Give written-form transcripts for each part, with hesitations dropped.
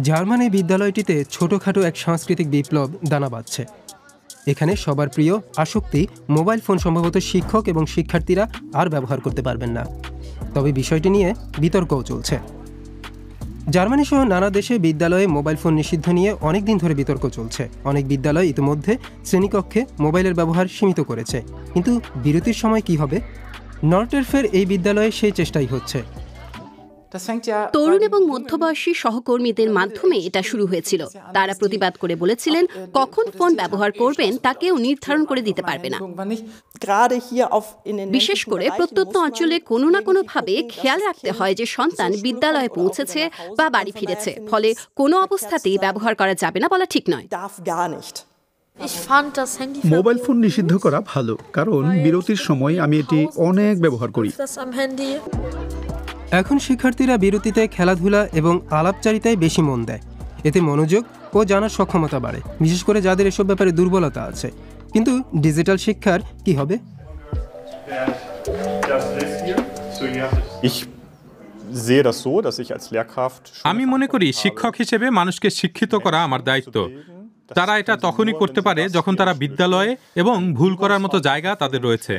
Germany বিদ্যালয়টিতে ছোটখাটো এক সাংস্কৃতিক বিপ্লব দানা বাঁধছে। এখানে সবার প্রিয় আসক্তি মোবাইল ফোন সম্ভবত শিক্ষক এবং শিক্ষার্থীরা আর ব্যবহার করতে পারবেন না। তবে বিষয়টি নিয়ে বিতর্কও চলছে। জার্মানি সহ নানা দেশে বিদ্যালয়ে মোবাইল ফোন নিষিদ্ধ নিয়ে অনেক দিন ধরে বিতর্ক চলছে। অনেক বিদ্যালয় ইতিমধ্যে শ্রেণীকক্ষে মোবাইলের ব্যবহার সীমিত করেছে। কিন্তু বিরতির সময় কি হবে? নর্টেরফের এই বিদ্যালয়ে সেই চেষ্টাই হচ্ছে। তরুণ এবং মধ্যবয়সী সহকর্মীদের মাধ্যমে এটা শুরু হয়েছিল। তারা প্রতিবাদ করে বলেছিলেন, কখন ফোন ব্যবহার করবেন তা কেউ নির্ধারণ করে দিতে পারবে না। বিশেষ করে প্রত্যন্ত অঞ্চলে কোনো না কোনোভাবে খেয়াল রাখতে হয় যে সন্তান বিদ্যালয়ে পৌঁছেছে বা বাড়ি ফিরেছে, ফলে কোনো অবস্থাতেই ব্যবহার করা যাবে না বলা ঠিক নয়। মোবাইল ফোন নিষিদ্ধ করা ভালো, কারণ বিরতির সময় আমি এটি অনেক ব্যবহার করি। এখন শিক্ষার্থীরা বিরতিতে খেলাধুলা এবং আলাপচারিতায় বেশি মন দেয়। এতে মনোযোগ ও জানার সক্ষমতা বাড়ে, বিশেষ করে যাদের এসব ব্যাপারে দুর্বলতা আছে। কিন্তু ডিজিটাল শিক্ষার কি হবে? আমি মনে করি শিক্ষক হিসেবে মানুষকে শিক্ষিত করা আমার দায়িত্ব। তারা এটা তখনই করতে পারে যখন তারা বিদ্যালয়ে এবং ভুল করার মতো জায়গা তাদের রয়েছে।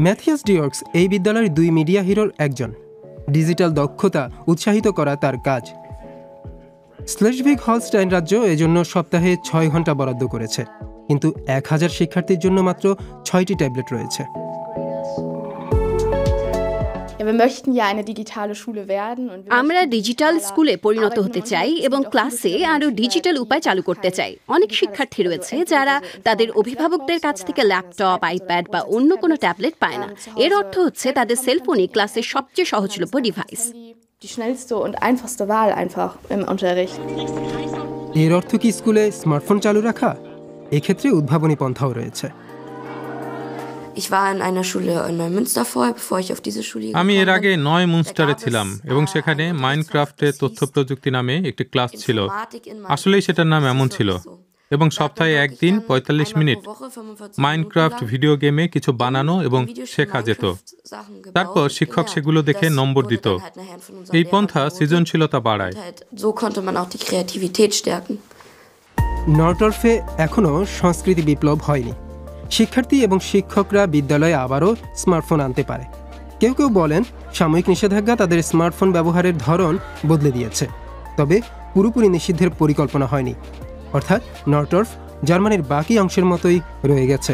ম্যাথিয়াস ডিওর্কস এই বিদ্যালয়ের 2 মিডিয়া হিরোর একজন। ডিজিটাল দক্ষতা উৎসাহিত করা তার কাজ। স্লেজভিগ হলস্টাইন রাজ্য এজন্য সপ্তাহে 6 ঘন্টা বরাদ্দ করেছে, কিন্তু 1000 শিক্ষার্থীর জন্য মাত্র 6টি ট্যাবলেট রয়েছে। আমরা ডিজিটাল স্কুলে পরিণত হতে চাই এবং ক্লাসে আরও ডিজিটাল উপায় চালু করতে চাই। অনেক শিক্ষার্থী রয়েছে যারা তাদের অভিভাবকদের কাছ থেকে ল্যাপটপ, আইপ্যাড বা অন্য কোনো ট্যাবলেট পায় না। এর অর্থ হচ্ছে তাদের সেলফোনই ক্লাসের সবচেয়ে সহজলভ্য ডিভাইস। এর অর্থ কি স্কুলে স্মার্টফোন চালু রাখা? এক্ষেত্রে উদ্ভাবনী পন্থাও রয়েছে। আমি এর আগে নয়মুনস্টারে ছিলাম এবং সেখানে মাইনক্রাফটের তথ্য প্রযুক্তি নামে একটি ক্লাস ছিল। আসলেই সেটার নাম এমন ছিল, এবং সপ্তাহে একদিন 45 মিনিট মাইনক্রাফট ভিডিও গেমে কিছু বানানো এবং শেখা যেত। তারপর শিক্ষক সেগুলো দেখে নম্বর দিত। এই পন্থা সৃজনশীলতা বাড়ায়। নর্টরফে এখনও সংস্কৃতি বিপ্লব হয়নি। শিক্ষার্থী এবং শিক্ষকরা বিদ্যালয়ে আবারও স্মার্টফোন আনতে পারে। কেউ কেউ বলেন সাময়িক নিষেধাজ্ঞা তাদের স্মার্টফোন ব্যবহারের ধরন বদলে দিয়েছে, তবে পুরোপুরি নিষিদ্ধের পরিকল্পনা হয়নি। অর্থাৎ নর্টরফ জার্মানির বাকি অংশের মতোই রয়ে গেছে।